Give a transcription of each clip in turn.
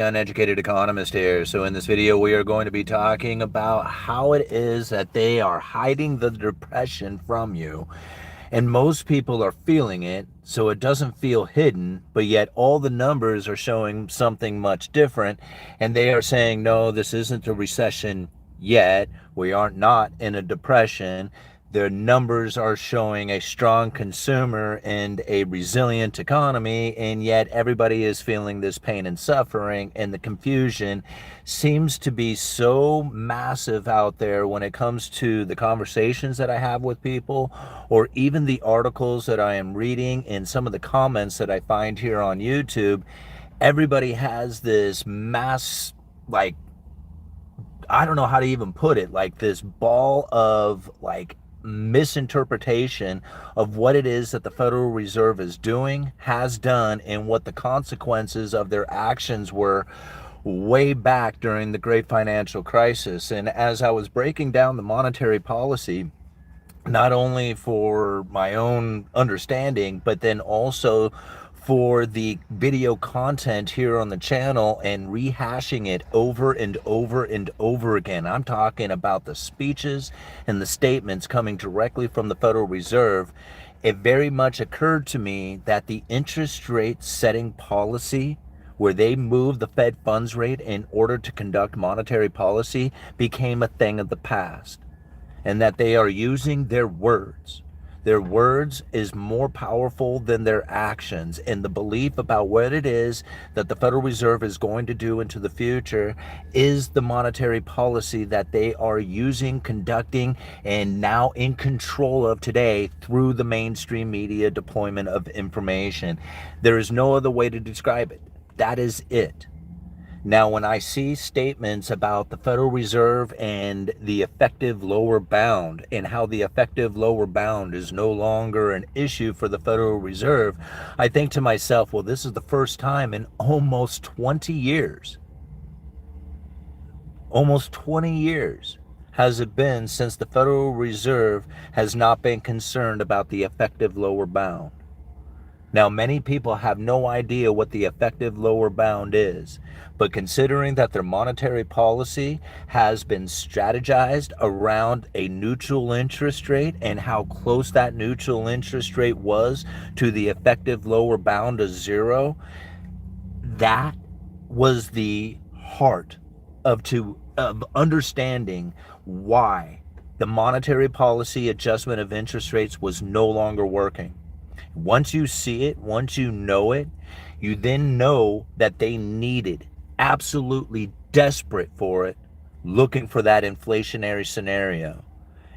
Uneducated Economist here. So in this video, we are going to be talking about how it is that they are hiding the depression from you. And most people are feeling it, so it doesn't feel hidden, but yet all the numbers are showing something much different. And they are saying, no, this isn't a recession yet. We aren't not in a depression. The numbers are showing a strong consumer and a resilient economy, and yet everybody is feeling this pain and suffering, and the confusion seems to be so massive out there when it comes to the conversations that I have with people, or even the articles that I am reading and some of the comments that I find here on YouTube. Everybody has this mass, like, I don't know how to even put it, like this ball of like misinterpretation of what it is that the Federal Reserve is doing, has done, and what the consequences of their actions were way back during the great financial crisis. And as I was breaking down the monetary policy, not only for my own understanding, but then also for the video content here on the channel and rehashing it over and over and over again. I'm talking about the speeches and the statements coming directly from the Federal Reserve. It very much occurred to me that the interest rate setting policy, where they moved the Fed funds rate in order to conduct monetary policy, became a thing of the past, and that they are using their words. Their words is more powerful than their actions, and the belief about what it is that the Federal Reserve is going to do into the future is the monetary policy that they are using, conducting, and now in control of today through the mainstream media deployment of information. There is no other way to describe it. That is it. Now, when I see statements about the Federal Reserve and the effective lower bound, and how the effective lower bound is no longer an issue for the Federal Reserve, I think to myself, well, this is the first time in almost 20 years. Almost 20 years has it been since the Federal Reserve has not been concerned about the effective lower bound. Now, many people have no idea what the effective lower bound is, but considering that their monetary policy has been strategized around a neutral interest rate and how close that neutral interest rate was to the effective lower bound of zero, that was the heart of understanding why the monetary policy adjustment of interest rates was no longer working. Once you see it, once you know it, you then know that they needed, absolutely desperate for it, looking for that inflationary scenario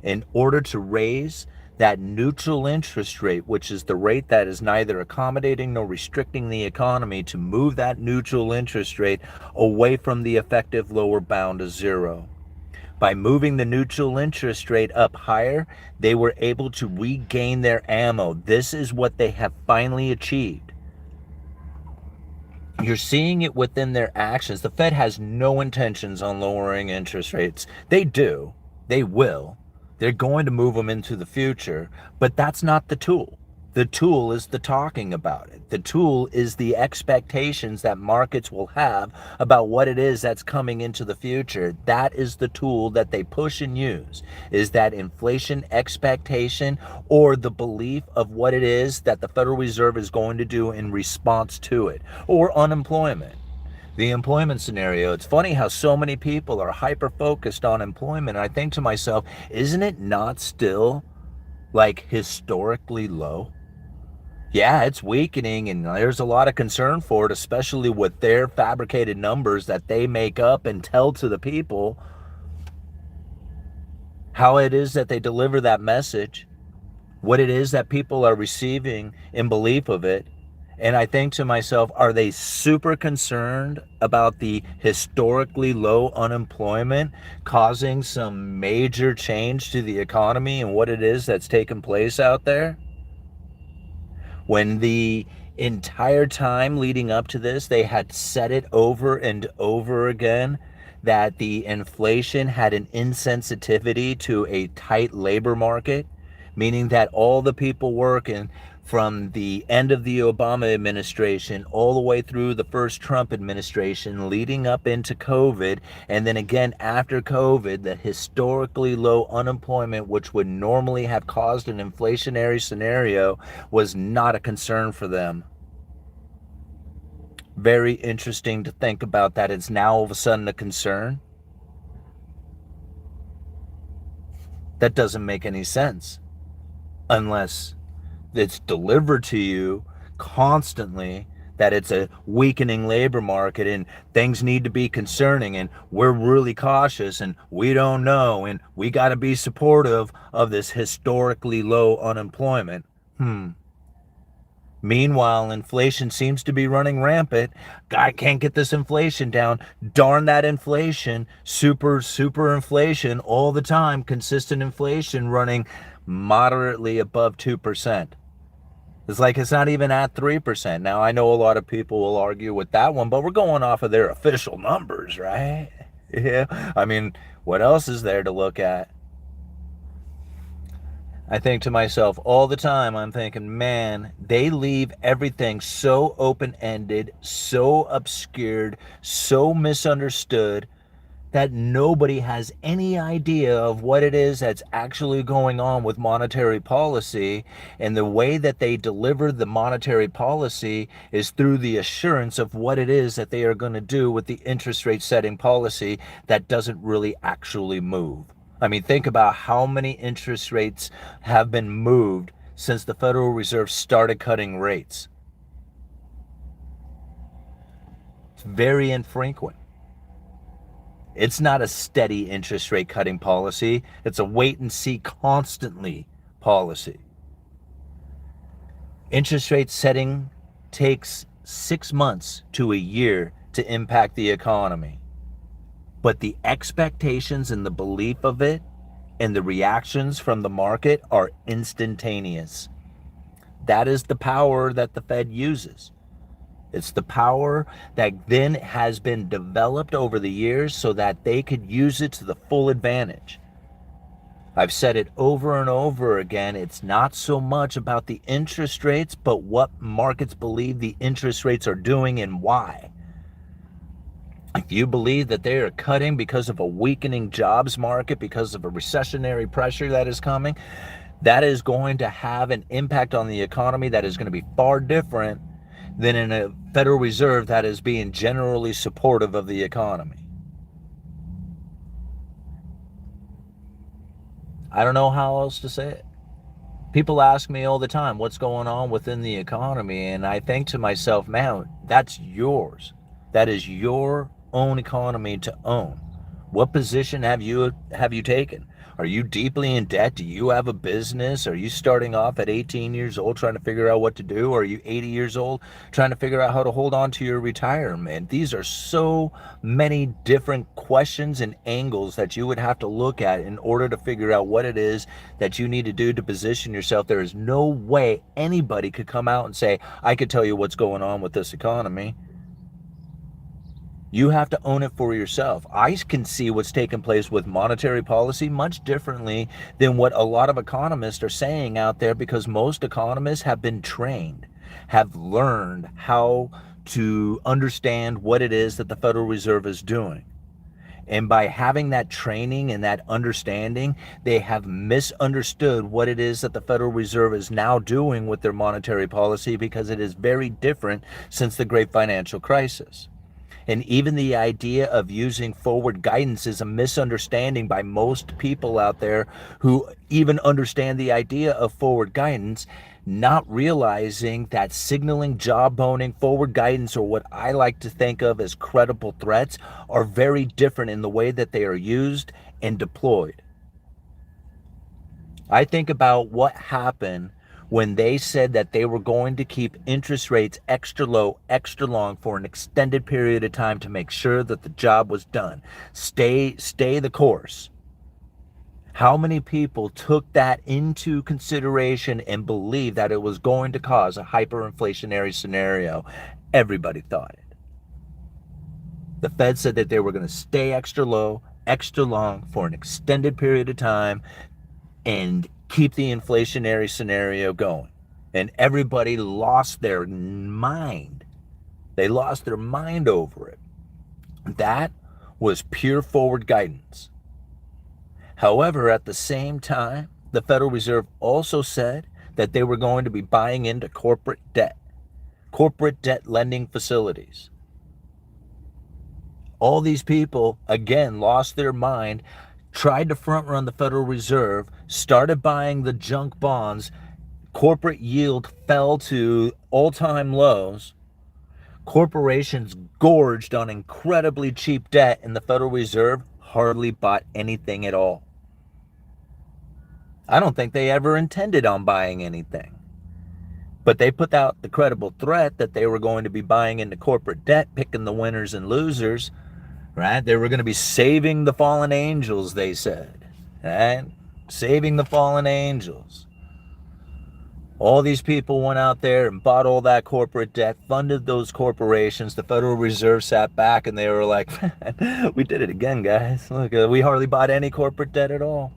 in order to raise that neutral interest rate, which is the rate that is neither accommodating nor restricting the economy, to move that neutral interest rate away from the effective lower bound of zero. By moving the neutral interest rate up higher, they were able to regain their ammo. This is what they have finally achieved. You're seeing it within their actions. The Fed has no intentions on lowering interest rates. They do. They will. They're going to move them into the future, but that's not the tool. The tool is the talking about it. The tool is the expectations that markets will have about what it is that's coming into the future. That is the tool that they push and use, is that inflation expectation, or the belief of what it is that the Federal Reserve is going to do in response to it, or unemployment. The employment scenario. It's funny how so many people are hyper-focused on employment. I think to myself, isn't it not still like historically low? Yeah, it's weakening, and there's a lot of concern for it, especially with their fabricated numbers that they make up and tell to the people how it is that they deliver that message, what it is that people are receiving in belief of it. And I think to myself, are they super concerned about the historically low unemployment causing some major change to the economy and what it is that's taking place out there? When the entire time leading up to this, they had said it over and over again that the inflation had an insensitivity to a tight labor market, meaning that all the people working from the end of the Obama administration all the way through the first Trump administration, leading up into COVID, and then again after COVID, the historically low unemployment, which would normally have caused an inflationary scenario, was not a concern for them. Very interesting to think about that it's now all of a sudden a concern. That doesn't make any sense unless it's delivered to you constantly that it's a weakening labor market and things need to be concerning and we're really cautious and we don't know and we got to be supportive of this historically low unemployment. Meanwhile, inflation seems to be running rampant. I can't get this inflation down. Darn that inflation. Super inflation all the time. Consistent inflation running moderately above 2%. It's like it's not even at 3%. Now, I know a lot of people will argue with that one, but we're going off of their official numbers, right? Yeah. I mean, what else is there to look at? I think to myself all the time, I'm thinking, man, they leave everything so open-ended, so obscured, so misunderstood that nobody has any idea of what it is that's actually going on with monetary policy. And the way that they deliver the monetary policy is through the assurance of what it is that they are going to do with the interest rate setting policy that doesn't really actually move. I mean, think about how many interest rates have been moved since the Federal Reserve started cutting rates. It's very infrequent. It's not a steady interest rate cutting policy. It's a wait and see constantly policy. Interest rate setting takes 6 months to a year to impact the economy. But the expectations and the belief of it and the reactions from the market are instantaneous. That is the power that the Fed uses. It's the power that then has been developed over the years so that they could use it to the full advantage. I've said it over and over again. It's not so much about the interest rates, but what markets believe the interest rates are doing and why. If you believe that they are cutting because of a weakening jobs market, because of a recessionary pressure that is coming, that is going to have an impact on the economy that is going to be far different than in a Federal Reserve that is being generally supportive of the economy. I don't know how else to say it. People ask me all the time, what's going on within the economy? And I think to myself, man, that's yours. That is your own economy to own. What position have you taken? Are you deeply in debt? Do you have a business? Are you starting off at 18 years old trying to figure out what to do? Or are you 80 years old trying to figure out how to hold on to your retirement? These are so many different questions and angles that you would have to look at in order to figure out what it is that you need to do to position yourself. There is no way anybody could come out and say, I could tell you what's going on with this economy. You have to own it for yourself. I can see what's taking place with monetary policy much differently than what a lot of economists are saying out there, because most economists have been trained, have learned how to understand what it is that the Federal Reserve is doing. And by having that training and that understanding, they have misunderstood what it is that the Federal Reserve is now doing with their monetary policy, because it is very different since the Great Financial Crisis. And even the idea of using forward guidance is a misunderstanding by most people out there who even understand the idea of forward guidance, not realizing that signaling, jawboning, forward guidance, or what I like to think of as credible threats, are very different in the way that they are used and deployed. I think about what happened when they said that they were going to keep interest rates extra low, extra long for an extended period of time to make sure that the job was done. Stay the course. How many people took that into consideration and believed that it was going to cause a hyperinflationary scenario? Everybody thought it. The Fed said that they were going to stay extra low, extra long for an extended period of time and keep the inflationary scenario going. And everybody lost their mind. They lost their mind over it. That was pure forward guidance. However, at the same time, the Federal Reserve also said that they were going to be buying into corporate debt lending facilities. All these people, again, lost their mind, tried to front run the Federal Reserve, started buying the junk bonds. Corporate yield fell to all-time lows. Corporations gorged on incredibly cheap debt, and the Federal Reserve hardly bought anything at all. I don't think they ever intended on buying anything. But they put out the credible threat that they were going to be buying into corporate debt, picking the winners and losers, right? They were going to be saving the fallen angels, they said, right? Saving the fallen angels. All these people went out there and bought all that corporate debt, funded those corporations. The Federal Reserve sat back and they were like, we did it again, guys. Look, we hardly bought any corporate debt at all.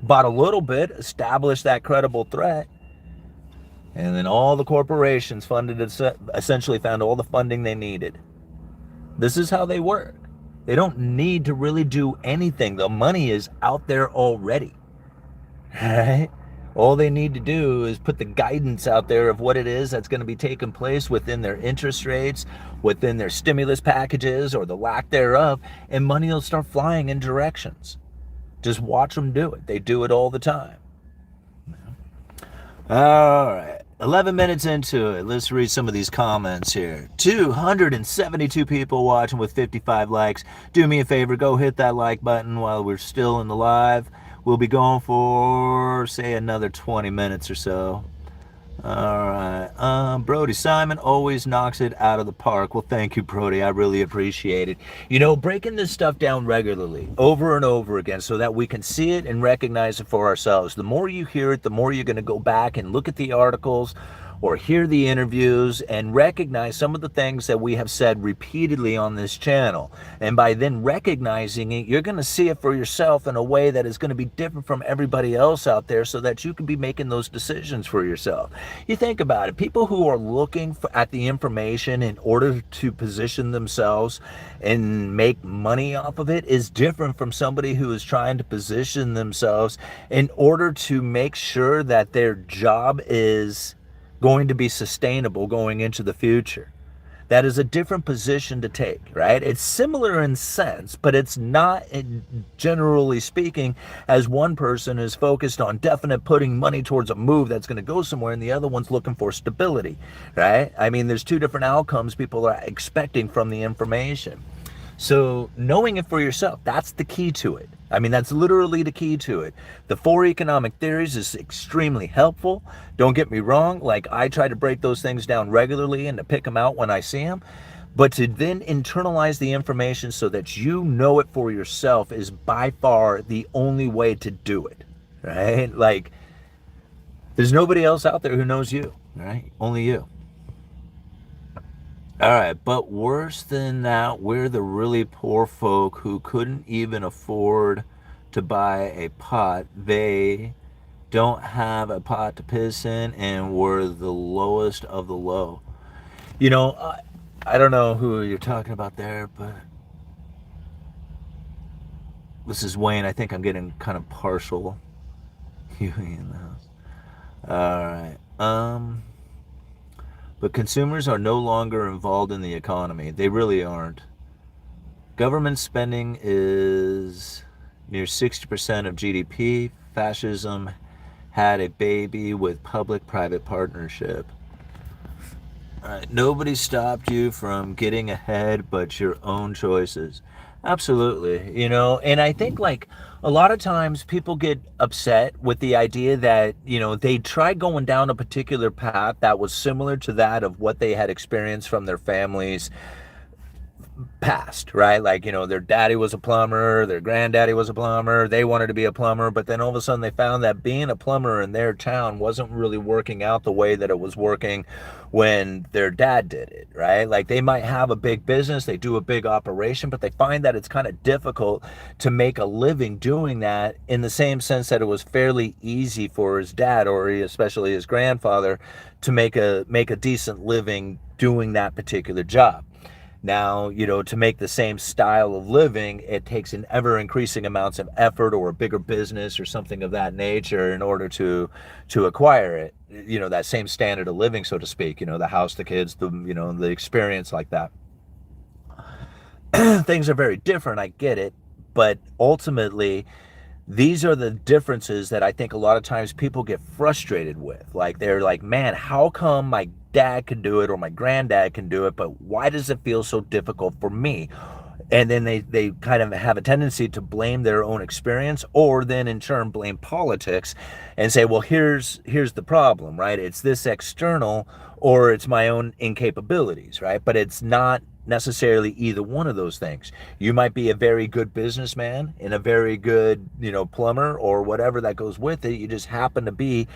Bought a little bit, established that credible threat. And then all the corporations funded, essentially found all the funding they needed. This is how they work. They don't need to really do anything. The money is out there already. Right? All they need to do is put the guidance out there of what it is that's going to be taking place within their interest rates, within their stimulus packages or the lack thereof, and money will start flying in directions. Just watch them do it. They do it all the time. All right. 11 minutes into it. Let's read some of these comments here. 272 people watching with 55 likes. Do me a favor, go hit that like button while we're still in the live. We'll be going for, say, another 20 minutes or so. All right. Brody Simon always knocks it out of the park. Well, thank you, Brody. I really appreciate it. You know, breaking this stuff down regularly, over and over again, so that we can see it and recognize it for ourselves. The more you hear it, the more you're going to go back and look at the articles or hear the interviews and recognize some of the things that we have said repeatedly on this channel. And by then recognizing it, you're going to see it for yourself in a way that is going to be different from everybody else out there, so that you can be making those decisions for yourself. You think about it, people who are looking at the information in order to position themselves and make money off of it is different from somebody who is trying to position themselves in order to make sure that their job is going to be sustainable going into the future. That is a different position to take, right? It's similar in sense, but it's not, generally speaking, as one person is focused on definite putting money towards a move that's going to go somewhere, and the other one's looking for stability, right? I mean, there's two different outcomes people are expecting from the information. So knowing it for yourself, that's the key to it. I mean, that's literally the key to it. The 4 economic theories is extremely helpful. Don't get me wrong. Like, I try to break those things down regularly and to pick them out when I see them. But to then internalize the information so that you know it for yourself is by far the only way to do it, right? Like, there's nobody else out there who knows you, right? Only you. All right, but worse than that, we're the really poor folk who couldn't even afford to buy a pot. They don't have a pot to piss in, and we're the lowest of the low. You know, I don't know who you're talking about there, but this is Wayne. I think I'm getting kind of partial Huey in the house. All right. But consumers are no longer involved in the economy. They really aren't. Government spending is near 60% of GDP. Fascism had a baby with public-private partnership. All right, nobody stopped you from getting ahead but your own choices. Absolutely, you know, and I think, like, a lot of times people get upset with the idea that, you know, they tried going down a particular path that was similar to that of what they had experienced from their families past, right? Like, their daddy was a plumber, their granddaddy was a plumber, they wanted to be a plumber, but then all of a sudden they found that being a plumber in their town wasn't really working out the way that it was working when their dad did it, right? Like, they might have a big business, they do a big operation, but they find that it's kind of difficult to make a living doing that, in the same sense that it was fairly easy for his dad, or especially his grandfather, to make a decent living doing that particular job. Now, to make the same style of living, it takes an ever increasing amounts of effort, or a bigger business or something of that nature, in order to acquire it. That same standard of living, so to speak, the house, the kids, the experience like that. Things are very different, I get it, but ultimately these are the differences that I think a lot of times people get frustrated with. Like, they're like, man, how come my dad can do it or my granddad can do it, but why does it feel so difficult for me? And then they kind of have a tendency to blame their own experience, or then in turn blame politics and say, well, here's the problem, right? It's this external, or it's my own incapabilities, right? But it's not necessarily either one of those things. You might be a very good businessman and a very good, plumber or whatever that goes with it. You just happen to be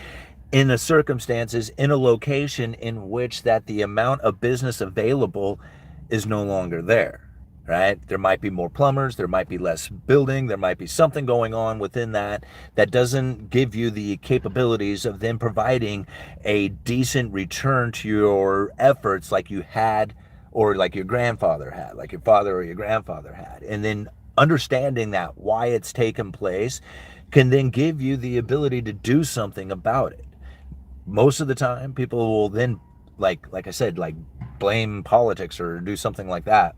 in the circumstances, in a location in which that the amount of business available is no longer there, right? There might be more plumbers, there might be less building, there might be something going on within that doesn't give you the capabilities of then providing a decent return to your efforts like you had, or like your grandfather had, like your father or your grandfather had. And then understanding that, why it's taken place, can then give you the ability to do something about it. Most of the time, people will then, like I said, like, blame politics or do something like that.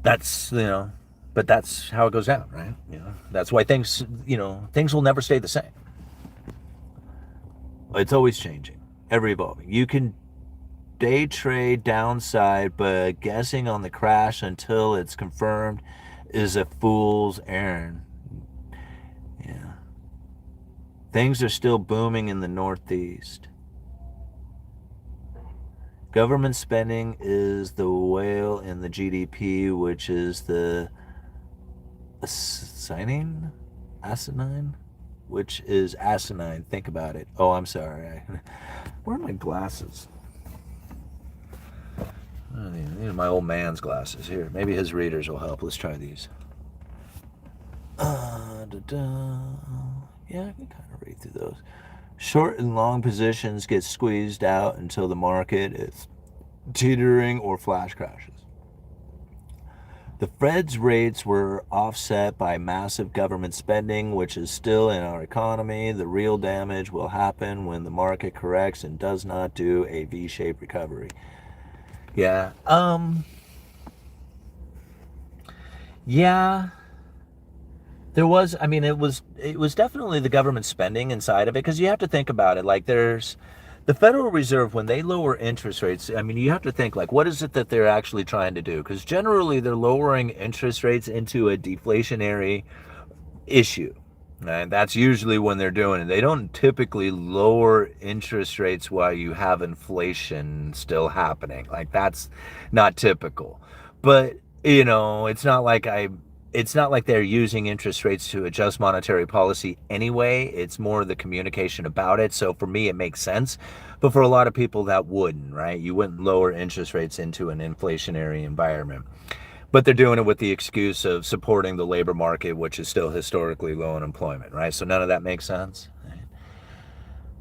That's, but that's how it goes down, right? That's why things will never stay the same. It's always changing, ever evolving. You can day trade downside, but guessing on the crash until it's confirmed is a fool's errand. Yeah. Things are still booming in the Northeast. Government spending is the whale in the GDP, which is the asinine, which is asinine. Think about it. Oh, I'm sorry. Where are my glasses? These are my old man's glasses. Here, maybe his readers will help. Let's try these. Yeah, I can kind of read through those. Short and long positions get squeezed out until the market is teetering or flash crashes. The Fed's rates were offset by massive government spending, which is still in our economy. The real damage will happen when the market corrects and does not do a V-shaped recovery. Yeah. Yeah. There was, it was definitely the government spending inside of it, because you have to think about it. Like, there's the Federal Reserve, when they lower interest rates, you have to think, like, what is it that they're actually trying to do? Because generally they're lowering interest rates into a deflationary issue. And that's usually when they're doing it. They don't typically lower interest rates while you have inflation still happening. Like, that's not typical. But, it's not like they're using interest rates to adjust monetary policy anyway. It's more the communication about it. So for me, it makes sense. But for a lot of people, that wouldn't, right? You wouldn't lower interest rates into an inflationary environment. But they're doing it with the excuse of supporting the labor market, which is still historically low unemployment, right? So none of that makes sense.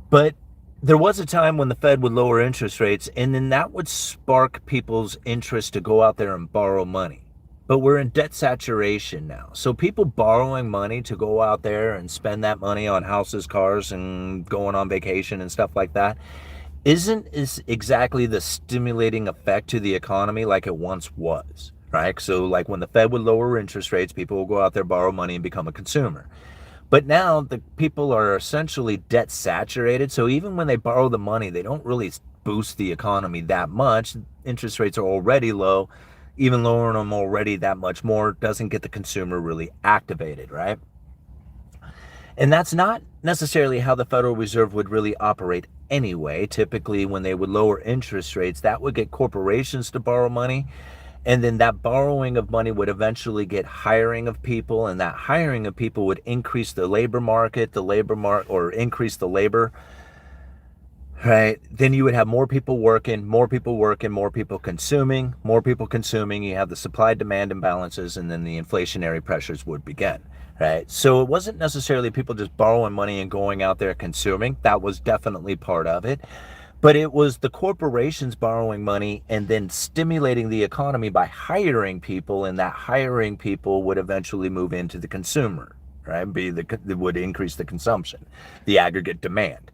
But there was a time when the Fed would lower interest rates, and then that would spark people's interest to go out there and borrow money. But we're in debt saturation now. So people borrowing money to go out there and spend that money on houses, cars, and going on vacation and stuff like that isn't exactly the stimulating effect to the economy like it once was, right? So like when the Fed would lower interest rates, people will go out there, borrow money, and become a consumer. But now the people are essentially debt saturated. So even when they borrow the money, they don't really boost the economy that much. Interest rates are already low. Even lowering them already that much more doesn't get the consumer really activated, right? And that's not necessarily how the Federal Reserve would really operate anyway. Typically, when they would lower interest rates, that would get corporations to borrow money. And then that borrowing of money would eventually get hiring of people, and that hiring of people would increase the labor market, or increase the labor, right? Then you would have more people working, more people consuming, you have the supply demand imbalances, and then the inflationary pressures would begin, right? So it wasn't necessarily people just borrowing money and going out there consuming. That was definitely part of it. But it was the corporations borrowing money and then stimulating the economy by hiring people, and that hiring people would eventually move into the consumer, right? It would increase the consumption, the aggregate demand.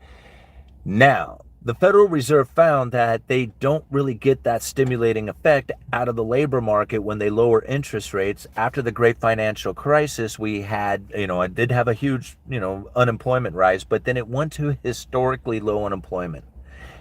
Now, the Federal Reserve found that they don't really get that stimulating effect out of the labor market when they lower interest rates. After the great financial crisis, we had, it did have a huge, unemployment rise, but then it went to historically low unemployment.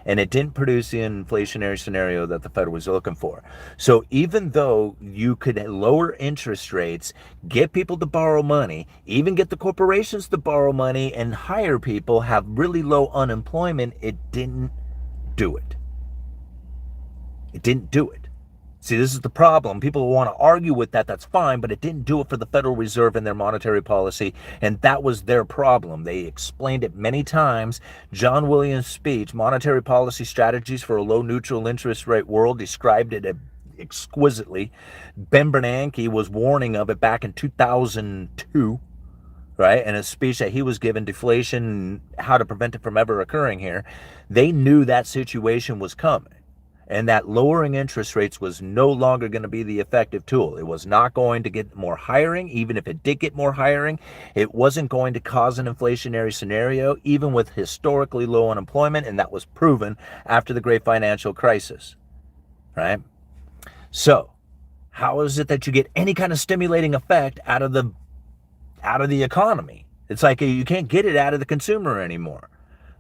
And it didn't produce the inflationary scenario that the Fed was looking for. So even though you could lower interest rates, get people to borrow money, even get the corporations to borrow money and hire people, have really low unemployment, it didn't do it. It didn't do it. See, this is the problem. People want to argue with that. That's fine, but it didn't do it for the Federal Reserve and their monetary policy, and that was their problem. They explained it many times. John Williams' speech, Monetary Policy Strategies for a Low Neutral Interest Rate World, described it exquisitely. Ben Bernanke was warning of it back in 2002, right? In a speech that he was given, Deflation, How to Prevent It from Ever Occurring Here. They knew that situation was coming, and that lowering interest rates was no longer going to be the effective tool. It was not going to get more hiring. Even if it did get more hiring, it wasn't going to cause an inflationary scenario, even with historically low unemployment, and that was proven after the great financial crisis, right? So how is it that you get any kind of stimulating effect out of the economy? It's like you can't get it out of the consumer anymore.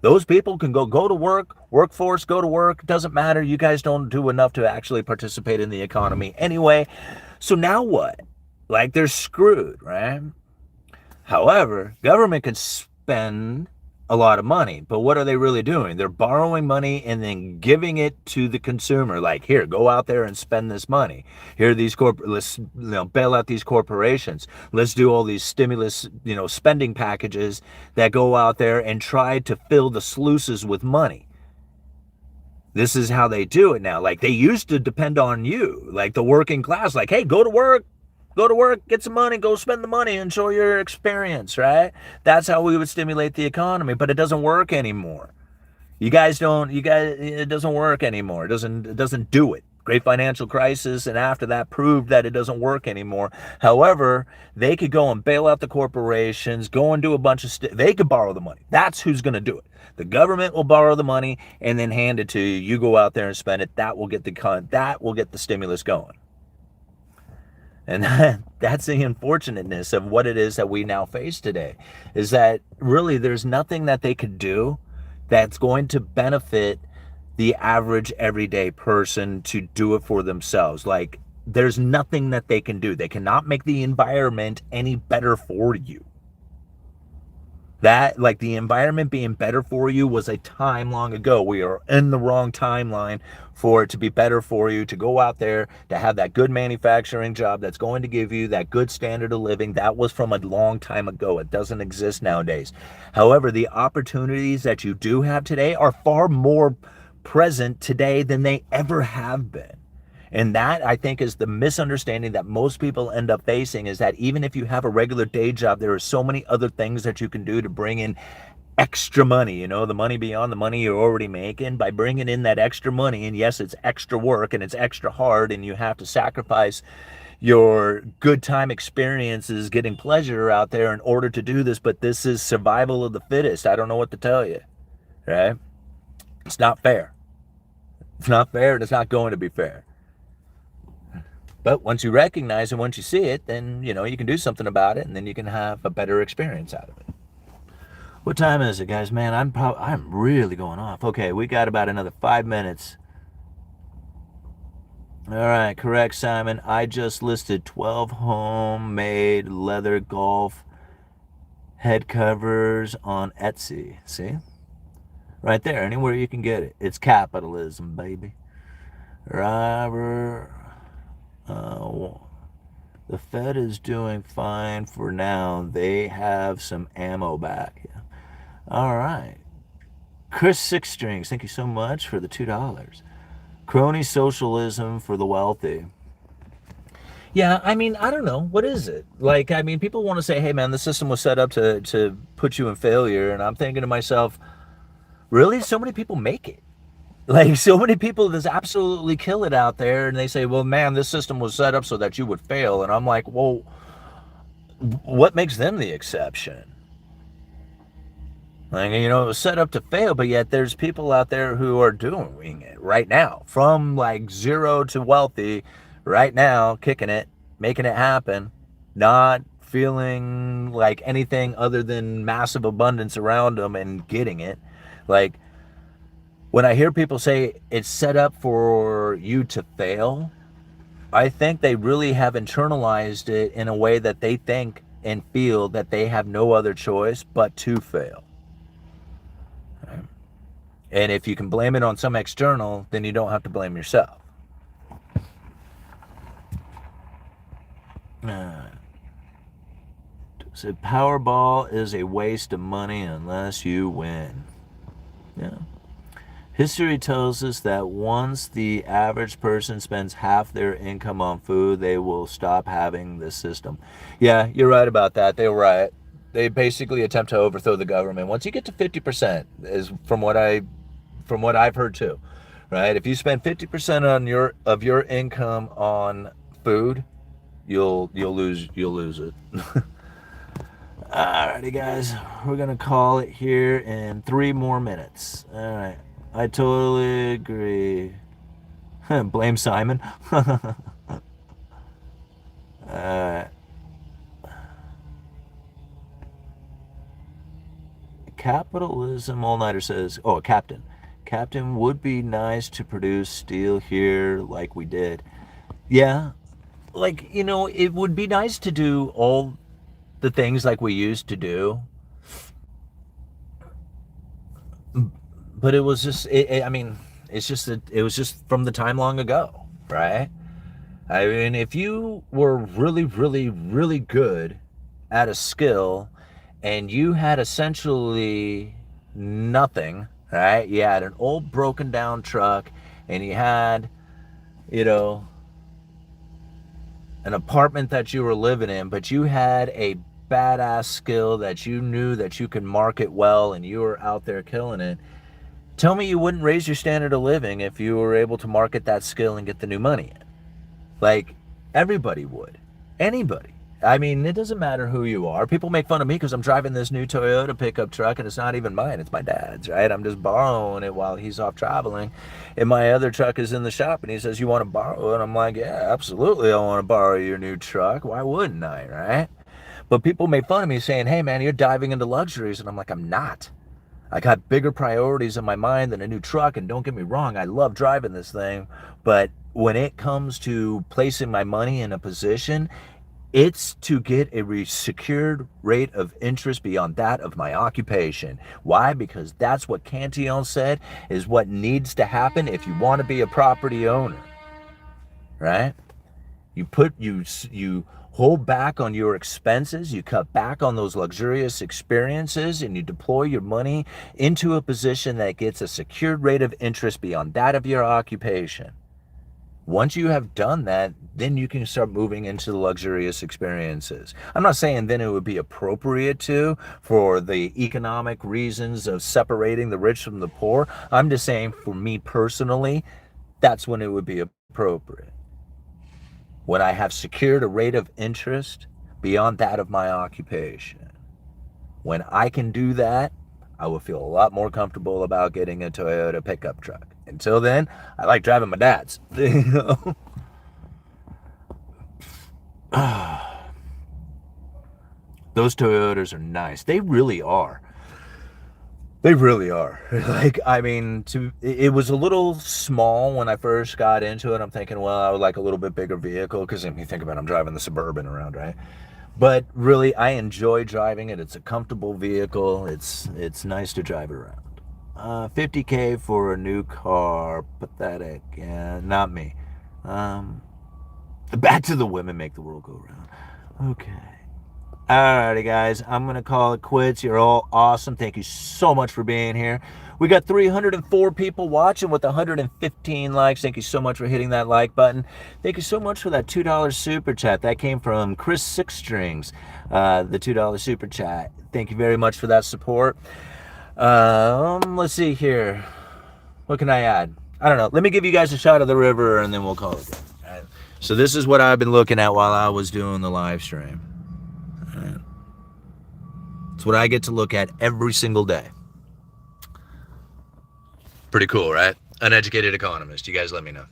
Those people can go to work, workforce, go to work, doesn't matter. You guys don't do enough to actually participate in the economy anyway. So now what? Like, they're screwed, right? However, government can spend a lot of money, but what are they really doing? They're borrowing money and then giving it to the consumer. Like, here, go out there and spend this money. Here, let's bail out these corporations. Let's do all these stimulus, spending packages that go out there and try to fill the sluices with money. This is how they do it now. Like, they used to depend on you, like the working class. Like, hey, go to work, get some money, go spend the money, enjoy your experience, right? That's how we would stimulate the economy, but it doesn't work anymore. It doesn't work anymore. It doesn't do it. Great financial crisis, and after that proved that it doesn't work anymore. However, they could go and bail out the corporations, go and do a bunch of they could borrow the money. That's who's going to do it. The government will borrow the money and then hand it to you. You go out there and spend it. That will get the stimulus going. And that's the unfortunateness of what it is that we now face today, is that really there's nothing that they could do that's going to benefit the average everyday person to do it for themselves. Like, there's nothing that they can do. They cannot make the environment any better for you. That, like, the environment being better for you was a time long ago. We are in the wrong timeline for it to be better for you, to go out there, to have that good manufacturing job that's going to give you that good standard of living. That was from a long time ago. It doesn't exist nowadays. However, the opportunities that you do have today are far more present today than they ever have been. And that, I think, is the misunderstanding that most people end up facing, is that even if you have a regular day job, there are so many other things that you can do to bring in extra money, the money beyond the money you're already making, by bringing in that extra money. And yes, it's extra work and it's extra hard, and you have to sacrifice your good time experiences, getting pleasure out there in order to do this. But this is survival of the fittest. I don't know what to tell you, right? It's not fair. It's not fair, and it's not going to be fair. But once you recognize it, once you see it, then, you can do something about it, and then you can have a better experience out of it. What time is it, guys? Man, I'm really going off. Okay, we got about another 5 minutes. All right, correct, Simon. I just listed 12 homemade leather golf Head covers on Etsy. See? Right there, anywhere you can get it. It's capitalism, baby. Robert, the Fed is doing fine for now. They have some ammo back. Yeah. All right. Chris Six Strings, thank you so much for the $2. Crony socialism for the wealthy. Yeah, I mean, I don't know. What is it? Like, I mean, people want to say, hey, man, the system was set up to put you in failure. And I'm thinking to myself, really? So many people make it. Like, so many people just absolutely kill it out there. And they say, well, man, this system was set up so that you would fail. And I'm like, well, what makes them the exception? Like, you know, it was set up to fail, but yet there's people out there who are doing it right now, from like zero to wealthy right now, kicking it, making it happen, not feeling like anything other than massive abundance around them and getting it. Like, when I hear people say it's set up for you to fail, I think they really have internalized it in a way that they think and feel that they have no other choice but to fail. And if you can blame it on some external, then you don't have to blame yourself. So Powerball is a waste of money unless you win. Yeah. History tells us that once the average person spends half their income on food, they will stop having this system. Yeah, you're right about that. They're right. They basically attempt to overthrow the government. Once you get to 50%, is from what I've heard too, right? If you spend 50% of your income on food, you'll lose it. Alrighty, guys, we're gonna call it here in 3 more minutes. All right, I totally agree. Blame Simon. Capitalism All-Nighter says, oh, Captain would be nice to produce steel here like we did. Yeah, like, you know, it would be nice to do all the things like we used to do, but it was just I mean, it's just that it was just from the time long ago, right? I mean, if you were really, really, really good at a skill and you had essentially nothing, right? You had an old broken down truck and you had, you know, an apartment that you were living in, but you had a badass skill that you knew that you could market well and you were out there killing it. Tell me you wouldn't raise your standard of living if you were able to market that skill and get the new money in. Like, everybody would. Anybody. I mean, it doesn't matter who you are. People make fun of me because I'm driving this new Toyota pickup truck and it's not even mine. It's my dad's, right? I'm just borrowing it while he's off traveling. And my other truck is in the shop and he says, you want to borrow it? I'm like, yeah, absolutely. I want to borrow your new truck. Why wouldn't I, right? But people make fun of me saying, hey, man, you're diving into luxuries. And I'm like, I'm not. I got bigger priorities in my mind than a new truck. And don't get me wrong, I love driving this thing. But when it comes to placing my money in a position, it's to get a secured rate of interest beyond that of my occupation. Why? Because that's what Cantillon said is what needs to happen if you want to be a property owner, right? You hold back on your expenses, you cut back on those luxurious experiences, and you deploy your money into a position that gets a secured rate of interest beyond that of your occupation. Once you have done that, then you can start moving into the luxurious experiences. I'm not saying then it would be appropriate to, for the economic reasons of separating the rich from the poor. I'm just saying, for me personally, that's when it would be appropriate. When I have secured a rate of interest beyond that of my occupation. When I can do that, I will feel a lot more comfortable about getting a Toyota pickup truck. Until then, I like driving my dad's. You know? Those Toyotas are nice. They really are. They really are. Like, I mean, it was a little small when I first got into it. I'm thinking, well, I would like a little bit bigger vehicle because if you think about it, I'm driving the Suburban around, right? But really, I enjoy driving it. It's a comfortable vehicle. It's nice to drive around. 50K for a new car, pathetic. Yeah, not me. Back to the women make the world go round. Okay. Alrighty, guys. I'm going to call it quits. You're all awesome. Thank you so much for being here. We got 304 people watching with 115 likes. Thank you so much for hitting that like button. Thank you so much for that $2 super chat. That came from Chris Sixstrings, the $2 super chat. Thank you very much for that support. Let's see here. What can I add? I don't know. Let me give you guys a shot of the river, and then we'll call it. Right. So this is what I've been looking at while I was doing the live stream. Right. It's what I get to look at every single day. Pretty cool, right? Uneducated Economist. You guys let me know.